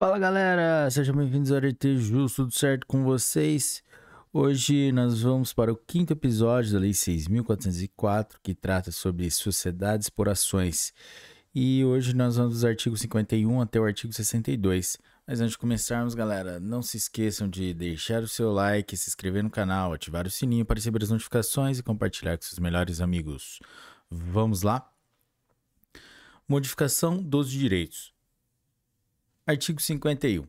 Fala galera, sejam bem-vindos ao RT Justo, tudo certo com vocês? Hoje nós vamos para o quinto episódio da Lei 6.404, que trata sobre sociedades por ações. E hoje nós vamos dos artigos 51 até o artigo 62. Mas antes de começarmos, galera, não se esqueçam de deixar o seu like, se inscrever no canal, ativar o sininho para receber as notificações e compartilhar com seus melhores amigos. Vamos lá? Modificação dos direitos. Artigo 51.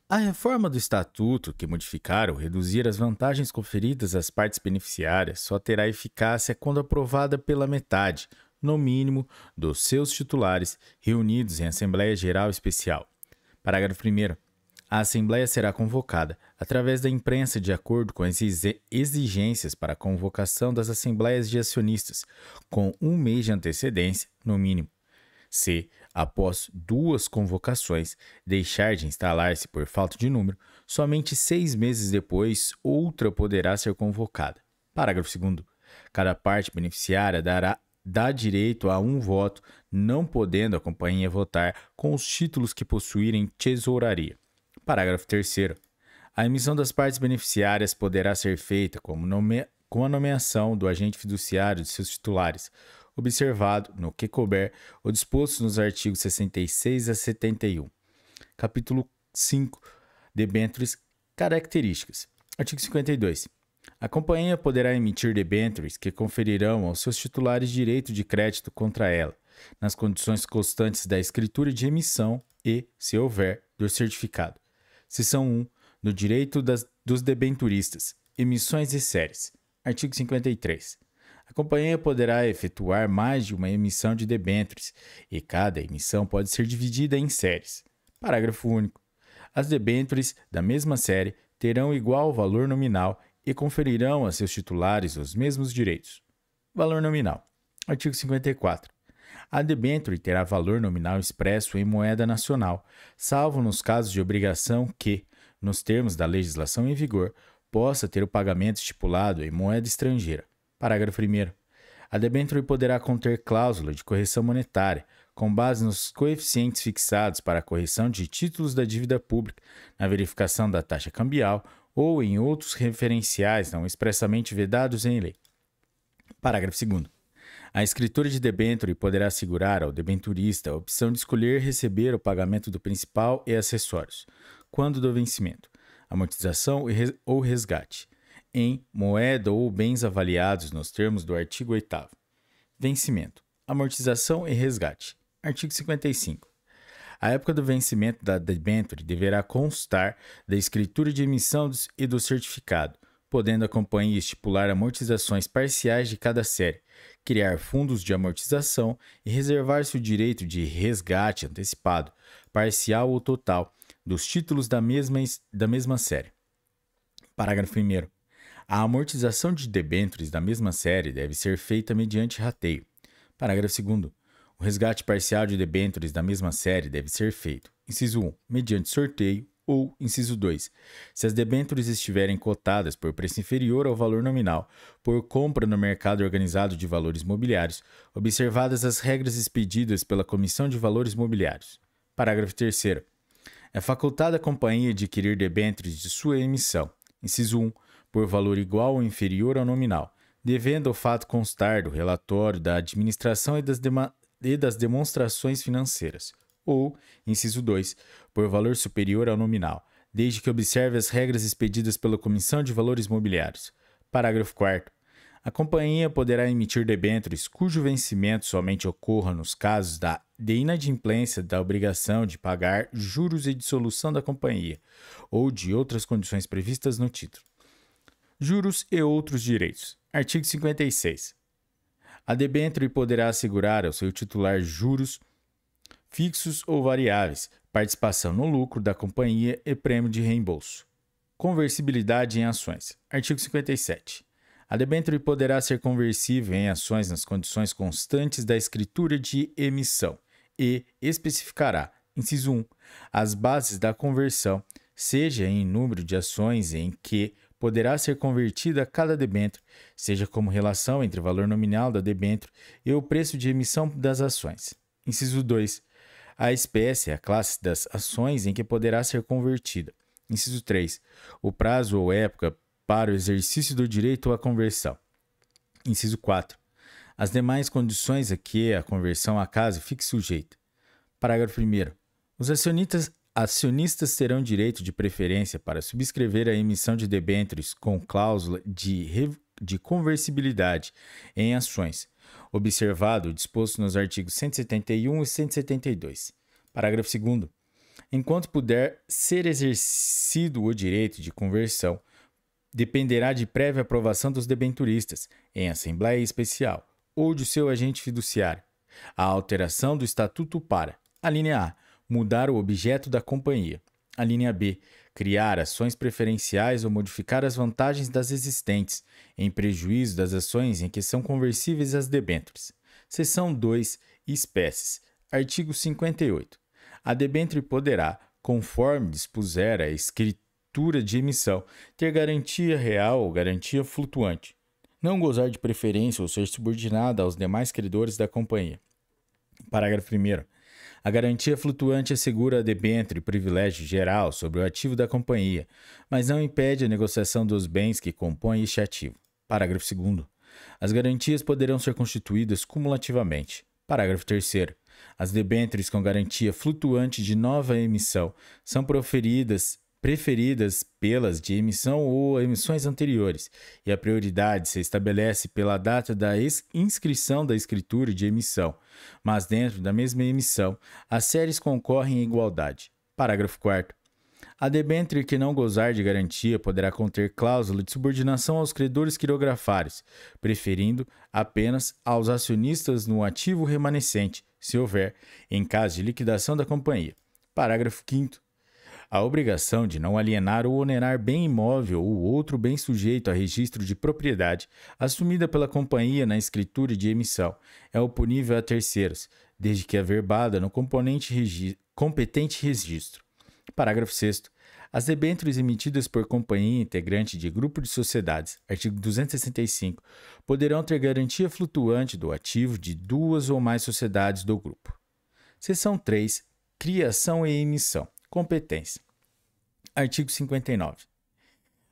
A reforma do Estatuto que modificar ou reduzir as vantagens conferidas às partes beneficiárias só terá eficácia quando aprovada pela metade, no mínimo, dos seus titulares reunidos em Assembleia Geral Especial. Parágrafo 1º. A Assembleia será convocada, através da imprensa de acordo com as exigências para a convocação das Assembleias de Acionistas, com um mês de antecedência, no mínimo. Se, após duas convocações, deixar de instalar-se por falta de número, somente 6 meses depois outra poderá ser convocada. Parágrafo 2º. Cada parte beneficiária dá direito a um voto, não podendo a companhia votar com os títulos que possuírem tesouraria. Parágrafo 3º. A emissão das partes beneficiárias poderá ser feita com a nomeação do agente fiduciário de seus titulares, observado, no que couber, o disposto nos artigos 66 a 71. Capítulo 5. Debêntures. Características. Artigo 52. A companhia poderá emitir debêntures que conferirão aos seus titulares direito de crédito contra ela, nas condições constantes da escritura de emissão e, se houver, do certificado. Seção 1. Do direito dos debenturistas. Emissões e séries. Artigo 53. A companhia poderá efetuar mais de uma emissão de debêntures, e cada emissão pode ser dividida em séries. Parágrafo único. As debêntures da mesma série terão igual valor nominal e conferirão a seus titulares os mesmos direitos. Valor nominal. Artigo 54. A debênture terá valor nominal expresso em moeda nacional, salvo nos casos de obrigação que, nos termos da legislação em vigor, possa ter o pagamento estipulado em moeda estrangeira. Parágrafo 1º. A debênture poderá conter cláusula de correção monetária, com base nos coeficientes fixados para a correção de títulos da dívida pública, na verificação da taxa cambial ou em outros referenciais não expressamente vedados em lei. Parágrafo 2º. A escritura de debênture poderá assegurar ao debenturista a opção de escolher receber o pagamento do principal e acessórios, quando do vencimento, amortização ou resgate, em moeda ou bens avaliados nos termos do artigo 8º. Vencimento, amortização e resgate. Artigo 55. A época do vencimento da debênture deverá constar da escritura de emissão e do certificado, podendo a companhia estipular amortizações parciais de cada série, criar fundos de amortização e reservar-se o direito de resgate antecipado, parcial ou total, dos títulos da mesma série. Parágrafo 1º. A amortização de debêntures da mesma série deve ser feita mediante rateio. Parágrafo 2º. O resgate parcial de debêntures da mesma série deve ser feito, inciso 1, mediante sorteio, ou, inciso 2, se as debêntures estiverem cotadas por preço inferior ao valor nominal, por compra no mercado organizado de valores mobiliários, observadas as regras expedidas pela Comissão de Valores Mobiliários. Parágrafo 3º. É facultada à companhia adquirir debêntures de sua emissão, inciso 1, por valor igual ou inferior ao nominal, devendo o fato constar do relatório da administração e das demonstrações financeiras, ou, inciso 2, por valor superior ao nominal, desde que observe as regras expedidas pela Comissão de Valores Mobiliários. Parágrafo 4º. A companhia poderá emitir debêntures cujo vencimento somente ocorra nos casos de inadimplência da obrigação de pagar juros e dissolução da companhia, ou de outras condições previstas no título. Juros e outros direitos. Artigo 56. A debênture poderá assegurar ao seu titular juros fixos ou variáveis, participação no lucro da companhia e prêmio de reembolso. Conversibilidade em ações. Artigo 57. A debênture poderá ser conversível em ações nas condições constantes da escritura de emissão e especificará, inciso 1, as bases da conversão, seja em número de ações em que poderá ser convertida cada debênture, seja como relação entre o valor nominal da debênture e o preço de emissão das ações. Inciso 2. A espécie é a classe das ações em que poderá ser convertida. Inciso 3. O prazo ou época para o exercício do direito à conversão. Inciso 4. As demais condições a que a conversão acaso fique sujeita. Parágrafo 1º. Os acionistas terão direito de preferência para subscrever a emissão de debêntures com cláusula de conversibilidade em ações, observado o disposto nos artigos 171 e 172. Parágrafo 2º. Enquanto puder ser exercido o direito de conversão, dependerá de prévia aprovação dos debenturistas, em assembleia especial, ou de seu agente fiduciário, a alteração do estatuto para: a linha A, mudar o objeto da companhia; a linha B, criar ações preferenciais ou modificar as vantagens das existentes, em prejuízo das ações em que são conversíveis as debêntures. Seção 2. Espécies. Artigo 58. A debênture poderá, conforme dispuser a escritura de emissão, ter garantia real ou garantia flutuante, não gozar de preferência ou ser subordinada aos demais credores da companhia. Parágrafo 1º. A garantia flutuante assegura a debênture privilégio geral sobre o ativo da companhia, mas não impede a negociação dos bens que compõem este ativo. Parágrafo 2º. As garantias poderão ser constituídas cumulativamente. Parágrafo 3º. As debêntures com garantia flutuante de nova emissão são preferidas pelas de emissão ou emissões anteriores, e a prioridade se estabelece pela data da inscrição da escritura de emissão, mas dentro da mesma emissão, as séries concorrem em igualdade. Parágrafo 4º. A debênture que não gozar de garantia poderá conter cláusula de subordinação aos credores quirografários, preferindo apenas aos acionistas no ativo remanescente, se houver, em caso de liquidação da companhia. Parágrafo 5º. A obrigação de não alienar ou onerar bem imóvel ou outro bem sujeito a registro de propriedade, assumida pela companhia na escritura de emissão, é oponível a terceiros, desde que averbada no competente registro. Parágrafo 6º. As debêntures emitidas por companhia integrante de grupo de sociedades, artigo 265, poderão ter garantia flutuante do ativo de duas ou mais sociedades do grupo. Seção 3. Criação e emissão. Competência. Artigo 59.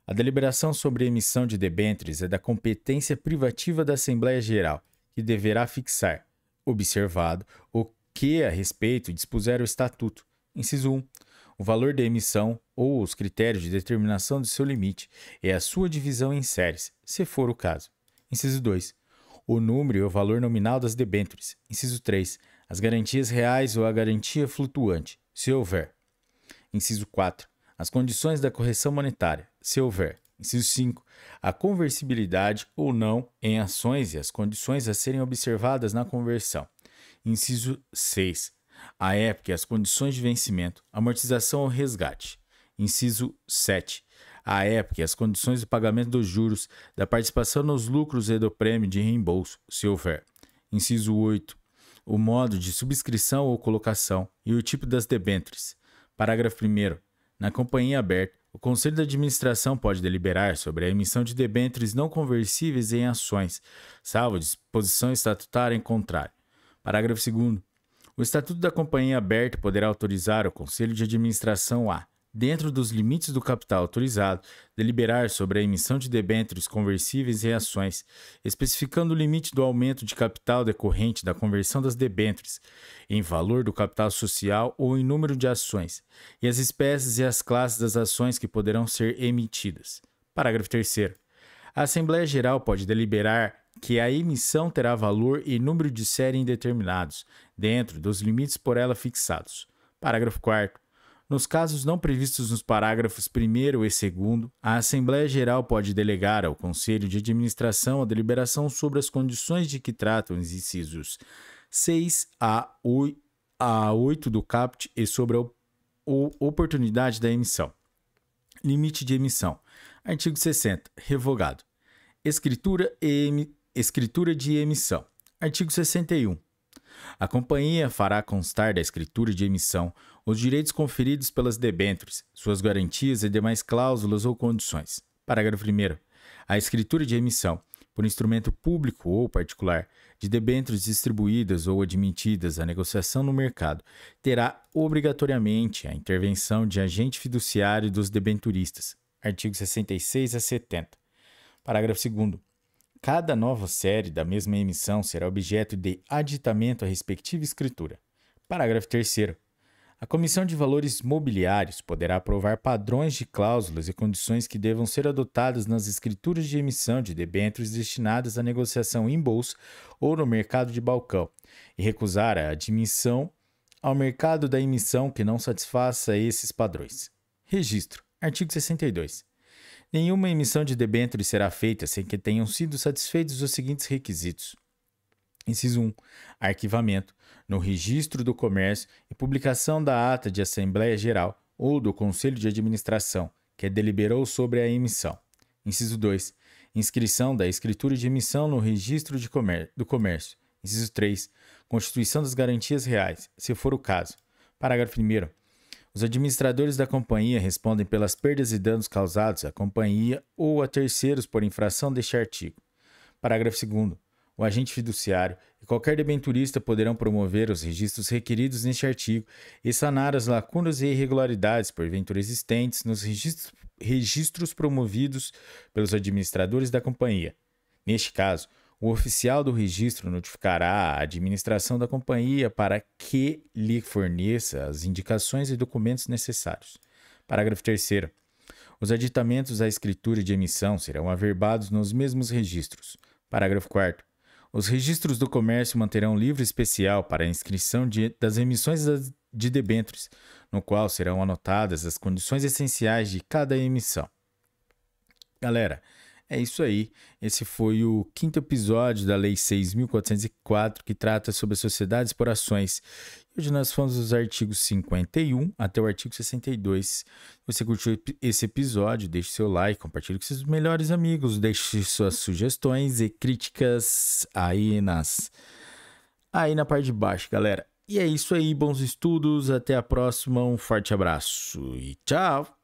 A deliberação sobre a emissão de debêntures é da competência privativa da Assembleia Geral, que deverá fixar, observado, o que a respeito dispuser o Estatuto. Inciso 1. O valor da emissão ou os critérios de determinação de seu limite e a sua divisão em séries, se for o caso. Inciso 2. O número e o valor nominal das debêntures. Inciso 3. As garantias reais ou a garantia flutuante, se houver. Inciso 4. As condições da correção monetária, se houver. Inciso 5. A conversibilidade ou não em ações e as condições a serem observadas na conversão. Inciso 6. A época e as condições de vencimento, amortização ou resgate. Inciso 7. A época e as condições do pagamento dos juros, da participação nos lucros e do prêmio de reembolso, se houver. Inciso 8. O modo de subscrição ou colocação e o tipo das debêntures. Parágrafo 1º. Na companhia aberta, o Conselho de Administração pode deliberar sobre a emissão de debêntures não conversíveis em ações, salvo disposição estatutária em contrário. Parágrafo 2º. O Estatuto da Companhia Aberta poderá autorizar o Conselho de Administração a, dentro dos limites do capital autorizado, deliberar sobre a emissão de debêntures conversíveis em ações, especificando o limite do aumento de capital decorrente da conversão das debêntures, em valor do capital social ou em número de ações, e as espécies e as classes das ações que poderão ser emitidas. Parágrafo 3º. A Assembleia Geral pode deliberar que a emissão terá valor e número de série indeterminados, dentro dos limites por ela fixados. Parágrafo 4º. Nos casos não previstos nos parágrafos 1º e 2º, a Assembleia Geral pode delegar ao Conselho de Administração a deliberação sobre as condições de que tratam os incisos 6 a 8 do caput e sobre a oportunidade da emissão. Limite de emissão. Artigo 60. Revogado. Escritura de emissão. Artigo 61. A companhia fará constar da escritura de emissão os direitos conferidos pelas debêntures, suas garantias e demais cláusulas ou condições. Parágrafo 1º. A escritura de emissão por instrumento público ou particular, de debêntures distribuídas ou admitidas à negociação no mercado, terá obrigatoriamente a intervenção de agente fiduciário dos debenturistas. Artigo 66 a 70. Parágrafo 2º. Cada nova série da mesma emissão será objeto de aditamento à respectiva escritura. Parágrafo 3º. A Comissão de Valores Mobiliários poderá aprovar padrões de cláusulas e condições que devam ser adotadas nas escrituras de emissão de debêntures destinadas à negociação em bolsa ou no mercado de balcão, e recusar a admissão ao mercado da emissão que não satisfaça esses padrões. Registro. Artigo 62. Nenhuma emissão de debêntures será feita sem que tenham sido satisfeitos os seguintes requisitos. Inciso 1. Arquivamento no Registro do Comércio e publicação da ata de Assembleia Geral ou do Conselho de Administração, que deliberou sobre a emissão. Inciso 2. Inscrição da escritura de emissão no Registro do Comércio. Inciso 3. Constituição das garantias reais, se for o caso. Parágrafo 1º. Os administradores da companhia respondem pelas perdas e danos causados à companhia ou a terceiros por infração deste artigo. Parágrafo 2º. O agente fiduciário e qualquer debenturista poderão promover os registros requeridos neste artigo e sanar as lacunas e irregularidades porventura existentes nos registros promovidos pelos administradores da companhia. Neste caso, o oficial do registro notificará a administração da companhia para que lhe forneça as indicações e documentos necessários. Parágrafo 3º. Os aditamentos à escritura de emissão serão averbados nos mesmos registros. Parágrafo 4º. Os registros do comércio manterão livro especial para a inscrição das emissões de debêntures, no qual serão anotadas as condições essenciais de cada emissão. Galera, é isso aí. Esse foi o 5º episódio da Lei 6.404, que trata sobre as sociedades por ações. Hoje nós fomos dos artigos 51 até o artigo 62. Se você curtiu esse episódio, deixe seu like, compartilhe com seus melhores amigos, deixe suas sugestões e críticas aí na parte de baixo, galera. E é isso aí, bons estudos, até a próxima, um forte abraço e tchau!